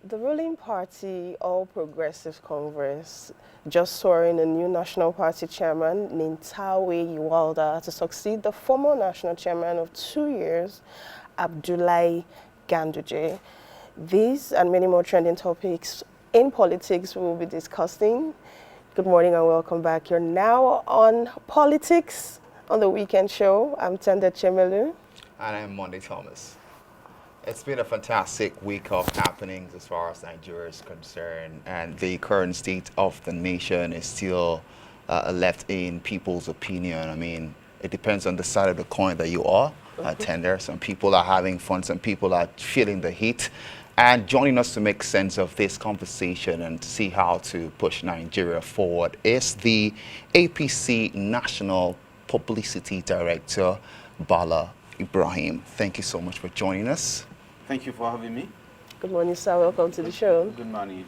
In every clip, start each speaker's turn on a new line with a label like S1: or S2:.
S1: The ruling party, All Progressive Congress, just swearing a new national party chairman, Nintawe Iwalda, to succeed the former national chairman of 2 years, Abdullahi Ganduje. These and many more trending topics in politics we will be discussing. Good morning and welcome back. You're now on Politics on the Weekend Show. I'm Tende Chemelu.
S2: And I'm Monday Thomas. It's been a fantastic week of happenings as far as Nigeria is concerned, and the current state of the nation is still left in people's opinion. I mean, it depends on the side of the coin that you are, Tender. Some people are having fun, some people are feeling the heat. And joining us to make sense of this conversation and see how to push Nigeria forward is the APC National Publicity Director, Bala Ibrahim. Thank you so much for joining us.
S3: Thank you for having me.
S1: Good morning, sir. Welcome to the show.
S3: Good morning.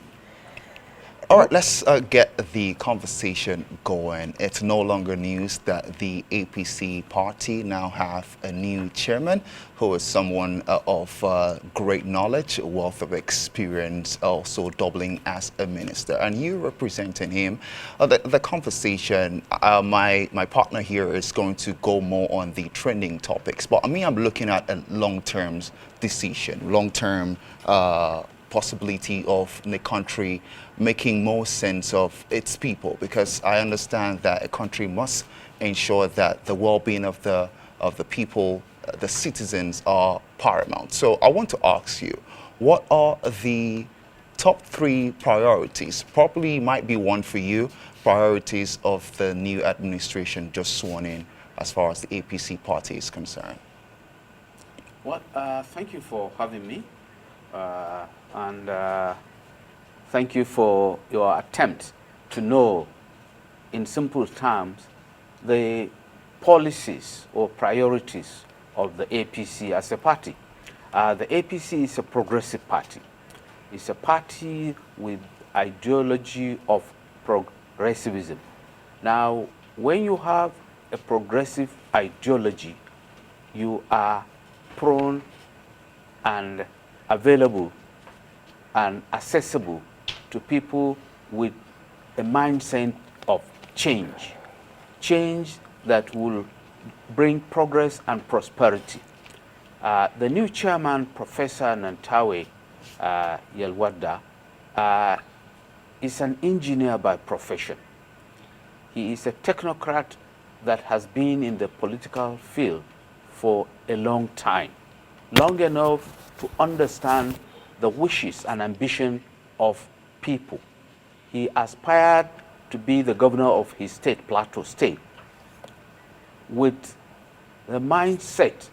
S2: All right, let's get the conversation going. It's no longer news that the APC party now have a new chairman who is someone of great knowledge, a wealth of experience, also doubling as a minister. And you representing him. The conversation, my partner here is going to go more on the trending topics. But I mean, I'm looking at a long-term decision, long-term possibility of the country making more sense of its people, because I understand that a country must ensure that the well-being of the people, the citizens, are paramount. So I want to ask you, what are the top 3 priorities? Probably might be one for you, priorities of the new administration just sworn in as far as the APC party is concerned.
S3: Well, thank you for having me. And thank you for your attempt to know, in simple terms, the policies or priorities of the APC as a party. The APC is a progressive party. It's a party with ideology of progressivism. Now, when you have a progressive ideology, you are prone and available and accessible to people with a mindset of change that will bring progress and prosperity. The new chairman, Professor Nantawe Yelwada, is an engineer by profession. He is a technocrat that has been in the political field for a long time, long enough to understand the wishes and ambition of people. He aspired to be the governor of his state, Plateau State, with the mindset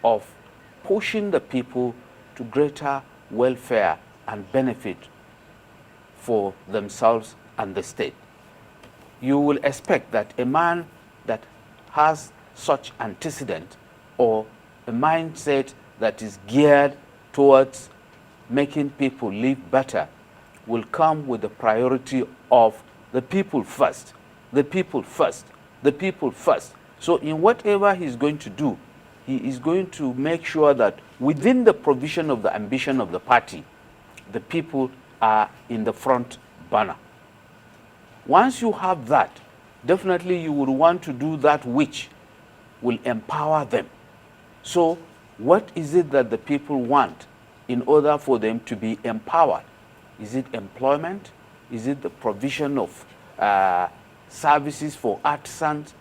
S3: of pushing the people to greater welfare and benefit for themselves and the state. You will expect that a man that has such antecedent or a mindset that is geared towards making people live better will come with the priority of the people first, the people first, the people first. So in whatever he's going to do, he is going to make sure that within the provision of the ambition of the party, the people are in the front burner. Once you have that, definitely you will want to do that which will empower them. So what is it that the people want in order for them to be empowered? Is it employment? Is it the provision of services for artisans?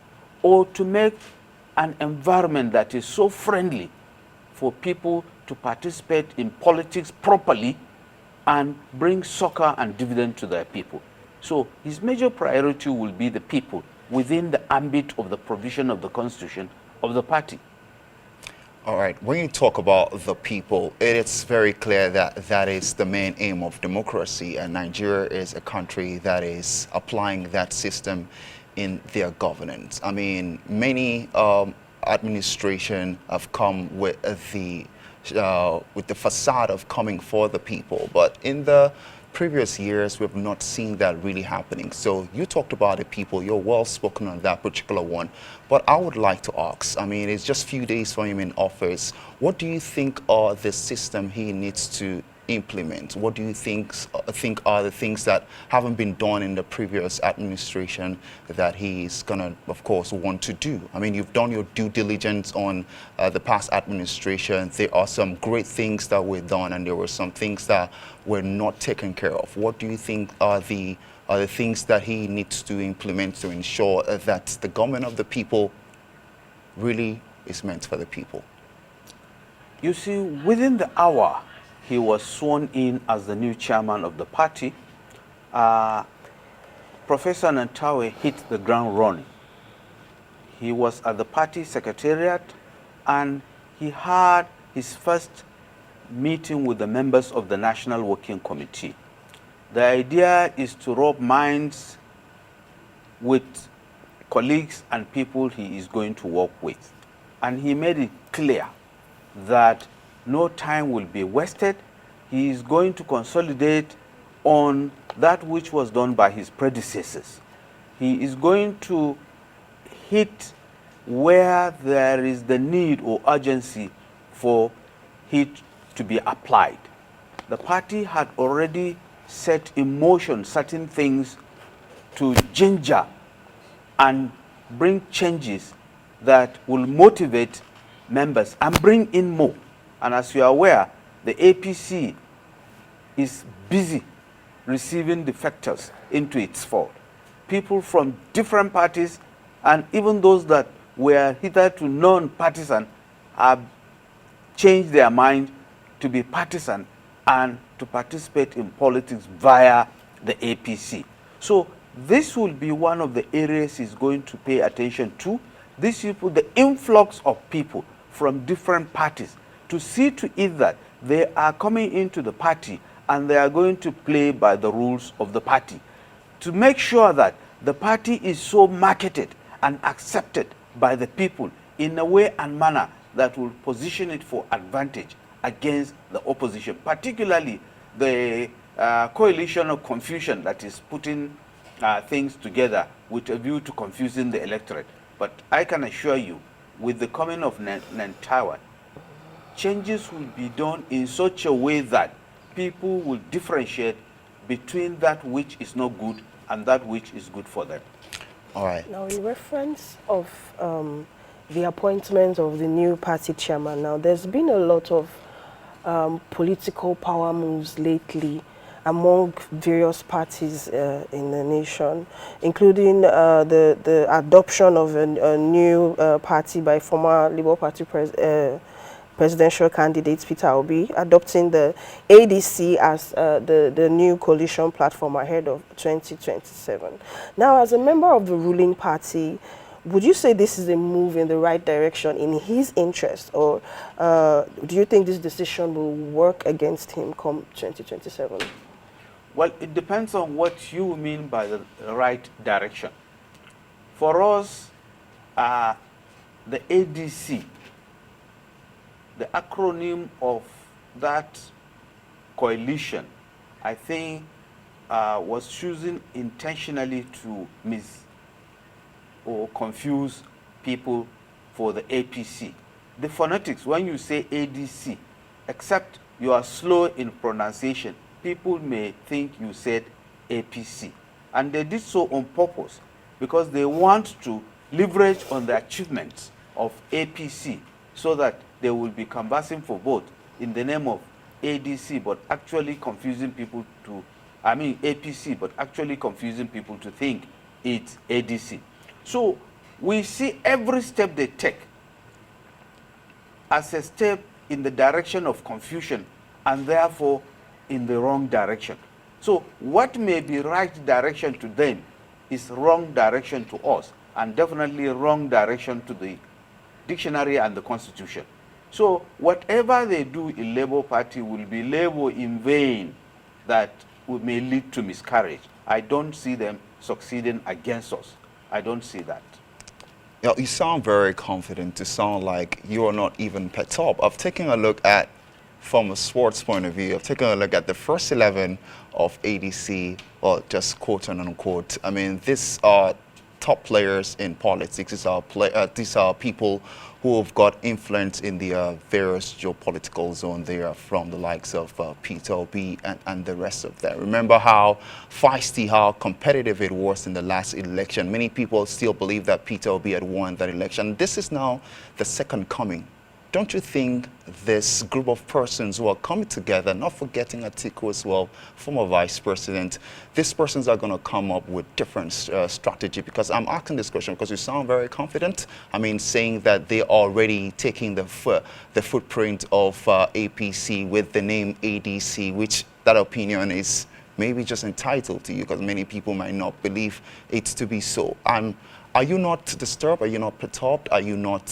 S3: Or to make an environment that is so friendly for people to participate in politics properly and bring succor and dividend to their people? So his major priority will be the people within the ambit of the provision of the constitution of the party.
S2: All right, when you talk about the people, it is very clear that that is the main aim of democracy, and Nigeria is a country that is applying that system in their governance. I mean, many administration have come with the facade of coming for the people, but in the previous years, we've not seen that really happening. So you talked about the people, you're well spoken on that particular one. But I would like to ask, I mean, it's just a few days for him in office. What do you think are the system he needs to implement? What do you think are the things that haven't been done in the previous administration that he's gonna, of course, want to do? I mean, you've done your due diligence on the past administration. There are some great things that were done, and there were some things that were not taken care of. What do you think are the things that he needs to implement to ensure that the government of the people really is meant for the people?
S3: You see, within the hour he was sworn in as the new chairman of the party, Professor Nantawe hit the ground running. He was at the party secretariat and he had his first meeting with the members of the National Working Committee. The idea is to rub minds with colleagues and people he is going to work with. And he made it clear that no time will be wasted. He is going to consolidate on that which was done by his predecessors. He is going to hit where there is the need or urgency for it to be applied. The party had already set in motion certain things to ginger and bring changes that will motivate members and bring in more. And as you are aware, the APC is busy receiving defectors into its fold. People from different parties and even those that were hitherto non-partisan have changed their mind to be partisan and to participate in politics via the APC. So this will be one of the areas he's going to pay attention to. These people, the influx of people from different parties, to see to it that they are coming into the party and they are going to play by the rules of the party. To make sure that the party is so marketed and accepted by the people in a way and manner that will position it for advantage against the opposition, particularly the coalition of confusion that is putting things together with a view to confusing the electorate. But I can assure you, with the coming of Nantawe, changes will be done in such a way that people will differentiate between that which is not good and that which is good for them.
S2: All right.
S1: Now, in reference of the appointment of the new party chairman, now there's been a lot of political power moves lately among various parties in the nation, including the adoption of a new party by former Labour Party presidential candidate Peter Obi, adopting the ADC as the new coalition platform ahead of 2027. Now, as a member of the ruling party, would you say this is a move in the right direction in his interest, or do you think this decision will work against him come 2027?
S3: Well, it depends on what you mean by the right direction. For us, the ADC, the acronym of that coalition, I think was chosen intentionally to or confuse people for the APC. The phonetics, when you say ADC, except you are slow in pronunciation, people may think you said APC. And they did so on purpose because they want to leverage on the achievements of APC so that they will be canvassing for vote in the name of ADC, but actually confusing people to, APC, but actually confusing people to think it's ADC. So we see every step they take as a step in the direction of confusion and therefore in the wrong direction. So what may be right direction to them is wrong direction to us, and definitely wrong direction to the dictionary and the constitution. So whatever they do in Labour Party will be labor in vain that may lead to miscarriage. I don't see them succeeding against us. I don't see that.
S2: You sound very confident to sound like you are not even pet up. I've taken a look at, from a sports point of view, I've taken a look at the first 11 of ADC, or just quote and unquote. I mean, these are top players in politics. These are people who have got influence in the various geopolitical zone. They are from the likes of Peter Obi and the rest of them. Remember how feisty, how competitive it was in the last election. Many people still believe that Peter Obi had won that election. This is now the second coming. Don't you think this group of persons who are coming together, not forgetting Atiku as well, former vice president, these persons are going to come up with different strategy? Because I'm asking this question because you sound very confident. I mean, saying that they are already taking the footprint of APC with the name ADC, which that opinion is maybe just entitled to you because many people might not believe it to be so. Are you not disturbed? Are you not perturbed? Are you not,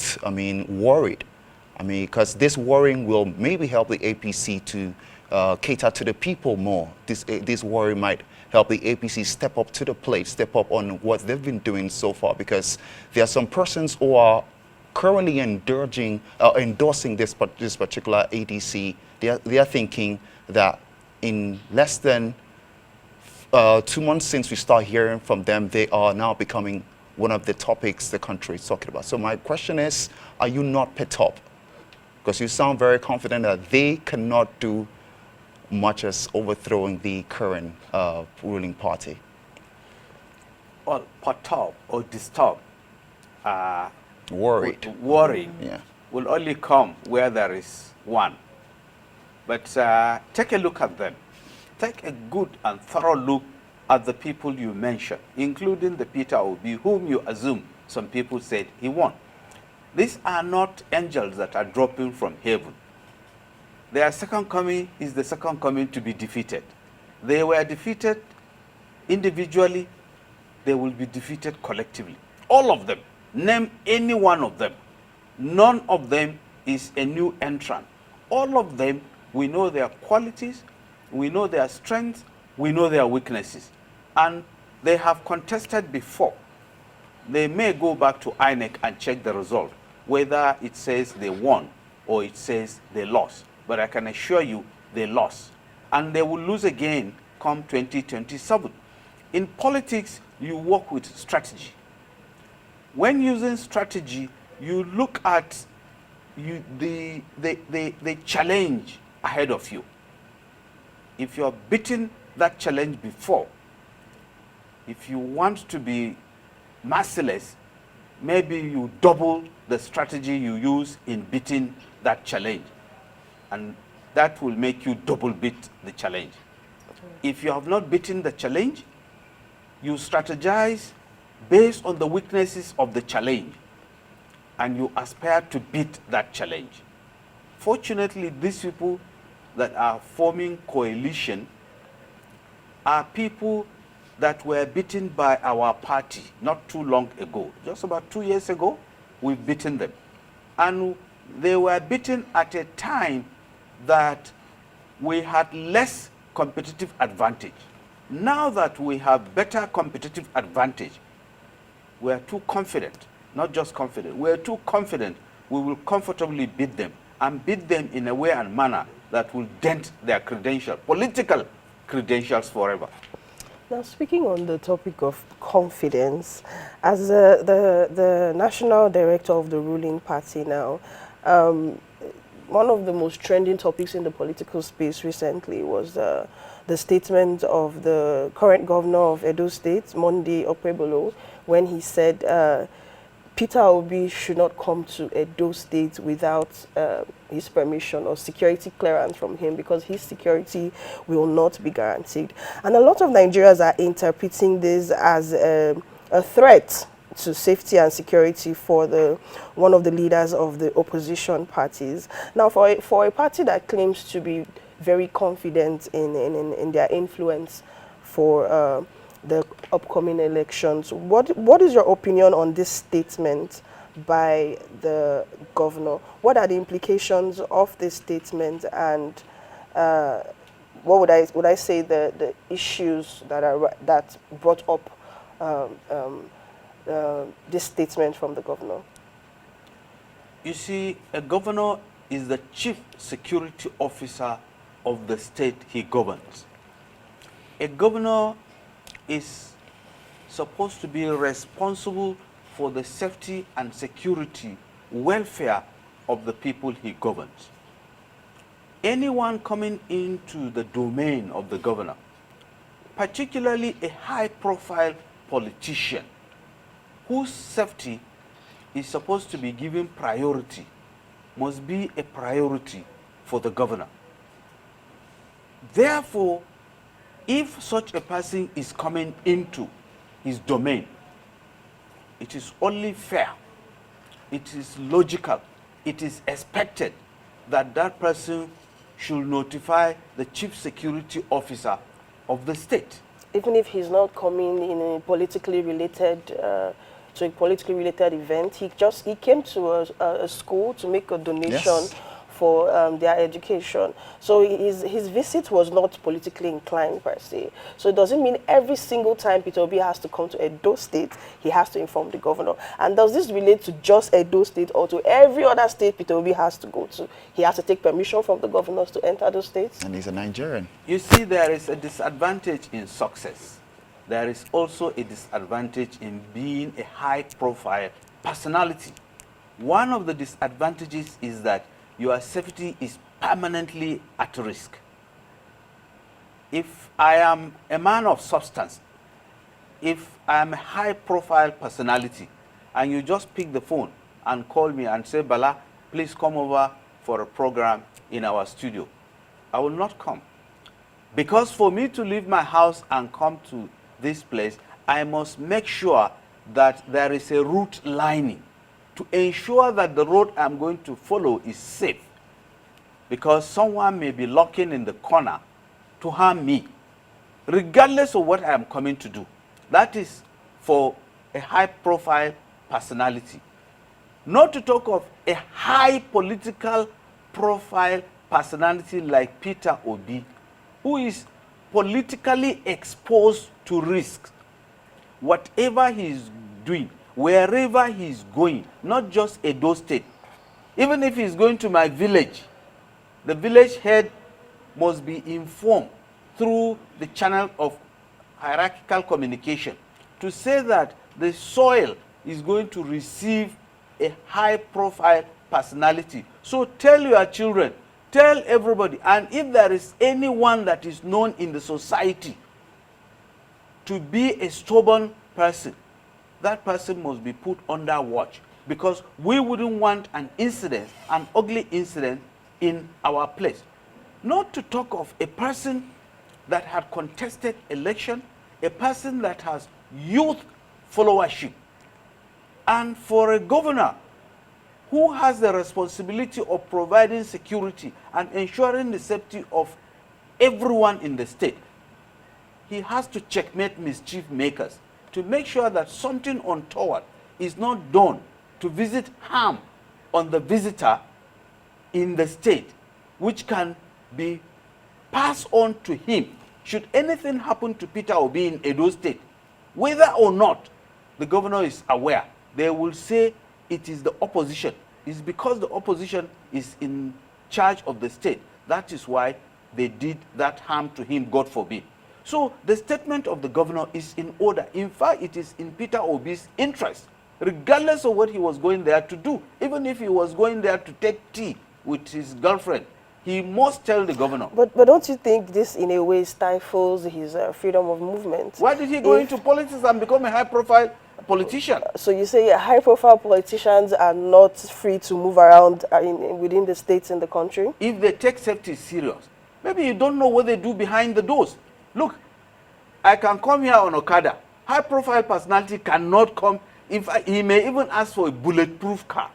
S2: worried? Because this worrying will maybe help the APC to cater to the people more. This worry might help the APC step up to the plate, step up on what they've been doing so far, because there are some persons who are currently endorsing this particular ADC. They are thinking that in less than 2 months since we start hearing from them, they are now becoming one of the topics the country is talking about. So my question is, are you not perturbed? Because you sound very confident that they cannot do much as overthrowing the current ruling party.
S3: Well, perturbed or disturbed,
S2: worried,
S3: will only come where there is one. But take a look at them. Take a good and thorough look at the people you mentioned, including the Peter Obi, whom you assume some people said he won. These are not angels that are dropping from heaven. Their second coming is the second coming to be defeated. They were defeated individually, they will be defeated collectively. All of them. Name any one of them. None of them is a new entrant. All of them, we know their qualities, we know their strengths, we know their weaknesses. And they have contested before. They may go back to INEC and check the result, whether it says they won or it says they lost. But I can assure you they lost. And they will lose again come 2027. In politics, you work with strategy. When using strategy, you look at the challenge ahead of you. If you're beating that challenge before, if you want to be merciless, maybe you double the strategy you use in beating that challenge. And that will make you double beat the challenge. If you have not beaten the challenge, you strategize based on the weaknesses of the challenge, and you aspire to beat that challenge. Fortunately, these people that are forming coalition are people that were beaten by our party not too long ago. Just about 2 years ago, we've beaten them. And they were beaten at a time that we had less competitive advantage. Now that we have better competitive advantage, we are too confident, not just confident, we are too confident we will comfortably beat them, and beat them in a way and manner that will dent their credentials, political credentials forever.
S1: Now, speaking on the topic of confidence, as the national director of the ruling party now, one of the most trending topics in the political space recently was the statement of the current governor of Edo State, Monday Okpebholo, when he said Peter Obi should not come to Edo State without his permission or security clearance from him, because his security will not be guaranteed. And a lot of Nigerians are interpreting this as a threat to safety and security for one of the leaders of the opposition parties. Now, for a party that claims to be very confident in their influence for the upcoming elections, what is your opinion on this statement by the governor? What are the implications of this statement, and what would I say the issues that brought up this statement from the governor?
S3: You see, a governor is the chief security officer of the state he governs. A governor is supposed to be responsible for the safety and security, welfare of the people he governs. Anyone coming into the domain of the governor, particularly a high-profile politician whose safety is supposed to be given priority, must be a priority for the governor. Therefore, if such a person is coming into his domain, it is only fair, it is logical, it is expected that that person should notify the chief security officer of the state.
S1: Even if he's not coming in a politically related to a politically related event, he came to a school to make a donation.
S2: Yes.
S1: For their education. So his visit was not politically inclined per se. So it doesn't mean every single time Peter Obi has to come to Edo State, he has to inform the governor. And does this relate to just Edo State or to every other state Peter Obi has to go to? He has to take permission from the governors to enter those states?
S2: And he's a Nigerian.
S3: You see, there is a disadvantage in success. There is also a disadvantage in being a high-profile personality. One of the disadvantages is that your safety is permanently at risk. If I am a man of substance, if I am a high-profile personality, and you just pick the phone and call me and say, Bala, please come over for a program in our studio, I will not come. Because for me to leave my house and come to this place, I must make sure that there is a route lining to ensure that the road I'm going to follow is safe, because someone may be lurking in the corner to harm me, regardless of what I am coming to do. That is for a high-profile personality. Not to talk of a high political profile personality like Peter Obi, who is politically exposed to risks. Whatever he is doing, wherever he's going, not just Edo State. Even if he's going to my village, the village head must be informed through the channel of hierarchical communication to say that the soil is going to receive a high-profile personality. So tell your children, tell everybody, and if there is anyone that is known in the society to be a stubborn person, that person must be put under watch, because we wouldn't want an incident, an ugly incident in our place. Not to talk of a person that had contested election, a person that has youth followership. And for a governor who has the responsibility of providing security and ensuring the safety of everyone in the state, he has to checkmate mischief makers to make sure that something untoward is not done to visit harm on the visitor in the state, which can be passed on to him should anything happen to Peter Obi in Edo State. Whether or not the governor is aware, they will say it is the opposition. It's because the opposition is in charge of the state. That is why they did that harm to him, God forbid. So the statement of the governor is in order. In fact, it is in Peter Obi's interest, regardless of what he was going there to do. Even if he was going there to take tea with his girlfriend, he must tell the governor.
S1: But don't you think this in a way stifles his freedom of movement?
S3: Why did he go into politics and become a high-profile politician?
S1: So you say high-profile politicians are not free to move around within the states in the country?
S3: If they take safety serious, maybe you don't know what they do behind the doors. Look, I can come here on Okada. High-profile personality cannot come. In fact, he may even ask for a bulletproof car.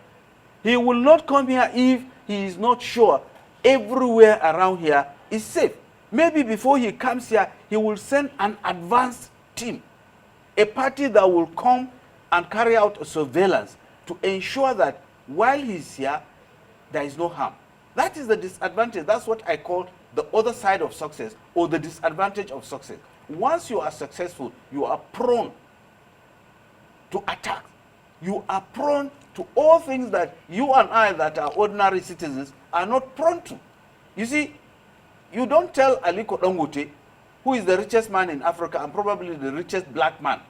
S3: He will not come here if he is not sure everywhere around here is safe. Maybe before he comes here, he will send an advanced team, a party that will come and carry out a surveillance to ensure that while he's here, there is no harm. That is the disadvantage. That's what I call the other side of success, or the disadvantage of success. Once you are successful, you are prone to attack. You are prone to all things that you and I that are ordinary citizens are not prone to. You see, you don't tell Aliko Dangote, who is the richest man in Africa and probably the richest black man,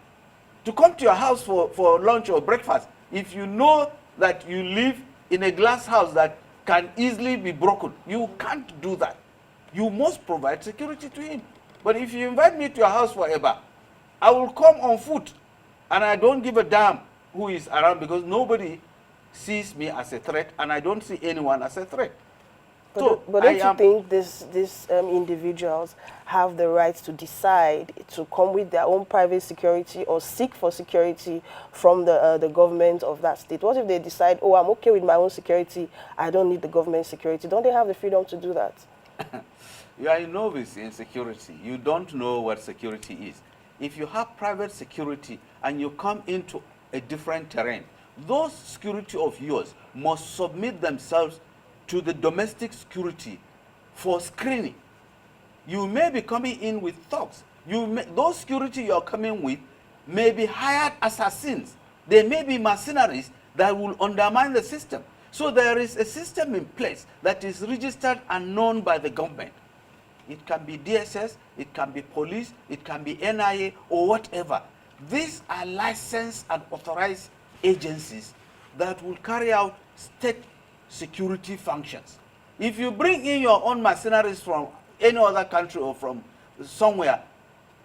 S3: to come to your house for lunch or breakfast if you know that you live in a glass house that can easily be broken. You can't do that. You must provide security to him. But if you invite me to your house forever, I will come on foot, and I don't give a damn who is around, because nobody sees me as a threat, and I don't see anyone as a threat.
S1: But don't you think these individuals have the right to decide to come with their own private security or seek for security from the government of that state? What if they decide, oh, I'm okay with my own security, I don't need the government security? Don't they have the freedom to do that?
S3: You are a novice in security. You don't know what security is. If you have private security and you come into a different terrain, those security of yours must submit themselves to the domestic security for screening. You may be coming in with thugs. Those security you are coming with may be hired assassins. They may be mercenaries that will undermine the system. So there is a system in place that is registered and known by the government. It can be DSS, it can be police, it can be NIA, or whatever. These are licensed and authorized agencies that will carry out state security functions. If you bring in your own mercenaries from any other country or from somewhere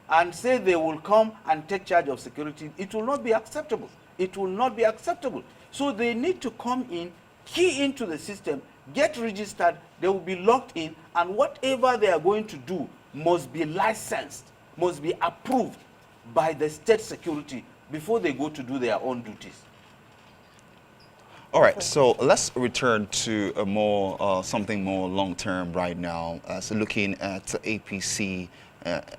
S3: and say they will come and take charge of security, it will not be acceptable. It will not be acceptable. So they need to come in, key into the system, get registered, they will be locked in, and whatever they are going to do must be licensed, must be approved by the state security before they go to do their own duties.
S2: All right, so let's return to a more something more long-term right now. So looking at APC,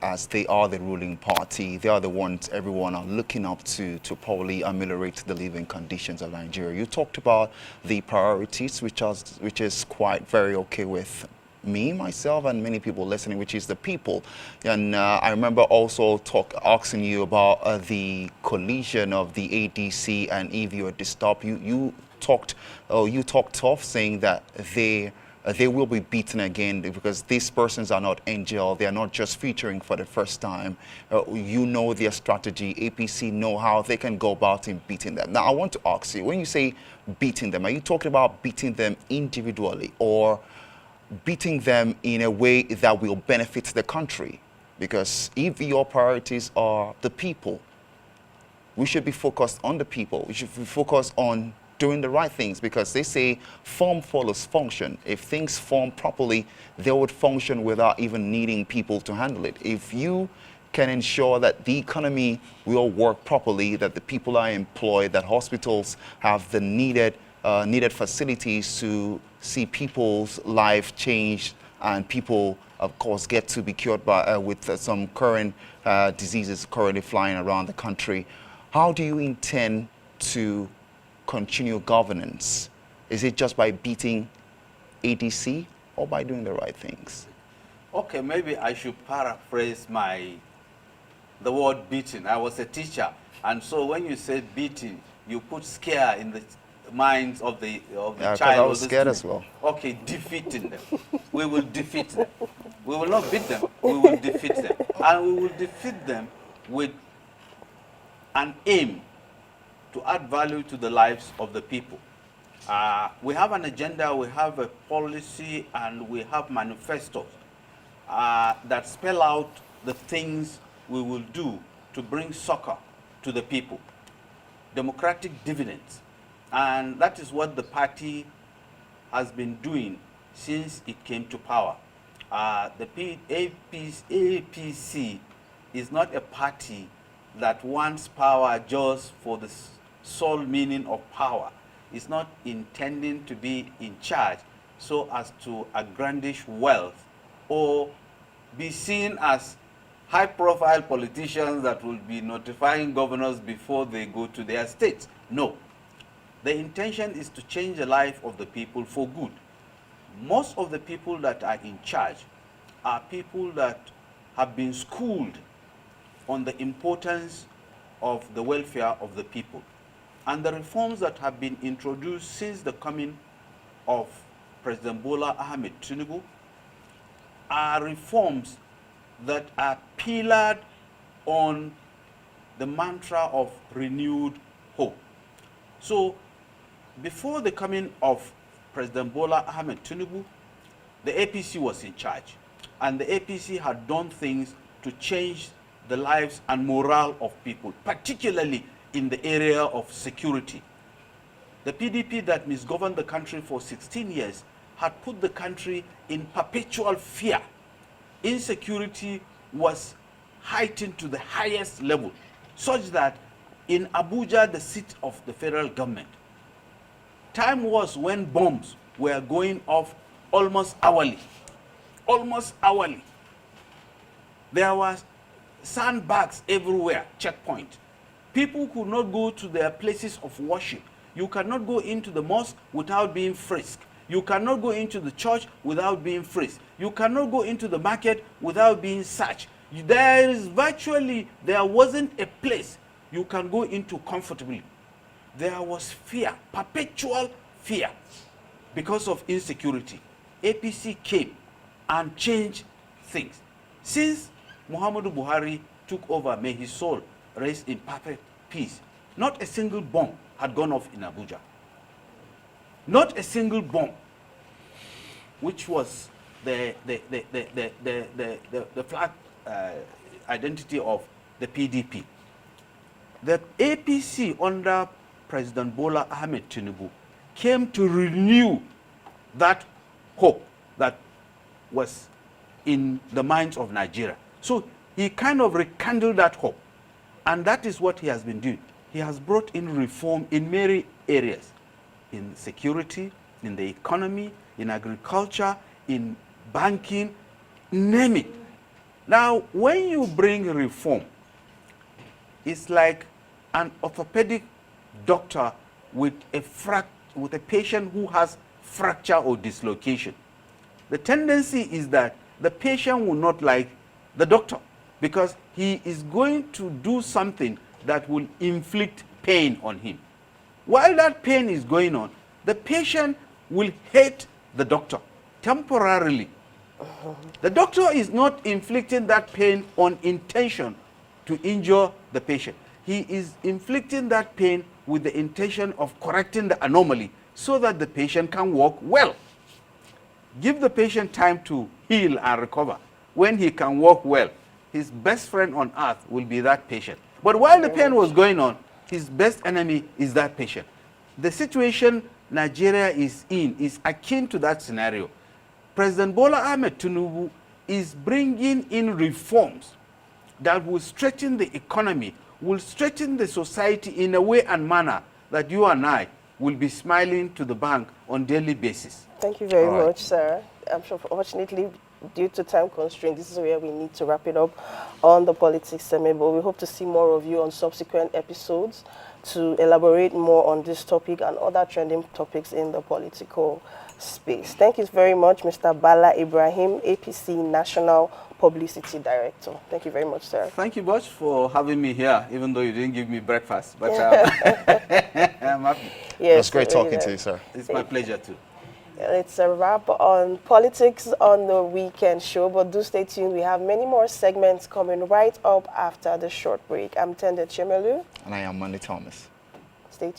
S2: as they are the ruling party, they are the ones everyone are looking up to probably ameliorate the living conditions of Nigeria. You talked about the priorities, which is quite very okay with me, myself, and many people listening, which is the people. And I remember also asking you about the collision of the ADC and if you were disturbed. You talked tough, saying that they will be beaten again because these persons are not angel. They are not just featuring for the first time. You know their strategy. APC know how they can go about in beating them. Now, I want to ask you, when you say beating them, are you talking about beating them individually or beating them in a way that will benefit the country? Because if your priorities are the people, we should be focused on the people. We should be focused on doing the right things, because they say form follows function. If things form properly, they would function without even needing people to handle it. If you can ensure that the economy will work properly, that the people are employed, that hospitals have the needed facilities to see people's life change, and people, of course, get to be cured with some current diseases currently flying around the country, how do you intend to continue governance? Is it just by beating ADC or by doing the right things?
S3: Okay, maybe I should paraphrase the word beating. I was a teacher, and so when you said beating, you put scare in the minds of the child.
S2: I was scared as well.
S3: Okay, defeating them. We will defeat them. We will not beat them. We will defeat them, and we will defeat them with an aim to add value to the lives of the people. We have an agenda, we have a policy, and we have manifestos that spell out the things we will do to bring succor to the people. Democratic dividends. And that is what the party has been doing since it came to power. The APC is not a party that wants power just for the sole meaning of power. It's not intending to be in charge so as to aggrandize wealth or be seen as high-profile politicians that will be notifying governors before they go to their states. No. The intention is to change the life of the people for good. Most of the people that are in charge are people that have been schooled on the importance of the welfare of the people. And the reforms that have been introduced since the coming of President Bola Ahmed Tinubu are reforms that are pillared on the mantra of renewed hope. So, before the coming of President Bola Ahmed Tinubu, the APC was in charge, and the APC had done things to change the lives and morale of people, particularly in the area of security. The PDP that misgoverned the country for 16 years had put the country in perpetual fear. Insecurity was heightened to the highest level, such that in Abuja, the seat of the federal government, time was when bombs were going off almost hourly. Almost hourly. There was sandbags everywhere, checkpoint. People could not go to their places of worship. You cannot go into the mosque without being frisked. You cannot go into the church without being frisked. You cannot go into the market without being searched. There wasn't a place you can go into comfortably. There was fear, perpetual fear, because of insecurity. APC came and changed things. Since Muhammadu Buhari took over, may his soul rest in perfect peace, not a single bomb had gone off in Abuja. Not a single bomb, which was the flag identity of the PDP. The APC under President Bola Ahmed Tinubu came to renew that hope that was in the minds of Nigeria. So he kind of rekindled that hope. And that is what he has been doing. He has brought in reform in many areas, in security, in the economy, in agriculture, in banking, name it. Now, when you bring reform, it's like an orthopedic doctor with a patient who has fracture or dislocation. The tendency is that the patient will not like the doctor because he is going to do something that will inflict pain on him. While that pain is going on, the patient will hate the doctor temporarily. The doctor is not inflicting that pain on intention to injure the patient. He is inflicting that pain with the intention of correcting the anomaly so that the patient can walk well. Give the patient time to heal and recover. When he can walk well, his best friend on earth will be that patient. But while the pain was going on, his best enemy is that patient. The situation Nigeria is in is akin to that scenario. President Bola Ahmed Tinubu is bringing in reforms that will strengthen the economy, will strengthen the society in a way and manner that you and I will be smiling to the bank on a daily basis.
S1: Thank you very much, sir. I'm sure, fortunately, due to time constraint, this is where we need to wrap it up on the politics segment, but we hope to see more of you on subsequent episodes to elaborate more on this topic and other trending topics in the political space. Thank you very much, Mr. Bala Ibrahim, APC National Publicity Director. Thank you very much, sir.
S3: Thank you much for having me here, even though you didn't give me breakfast. But I'm happy.
S2: Yes, it's great talking to you, sir.
S3: It's my pleasure too.
S1: It's a wrap on Politics on the Weekend show, but do stay tuned. We have many more segments coming right up after the short break. I'm Tende Chimelu.
S2: And I am Mandy Thomas.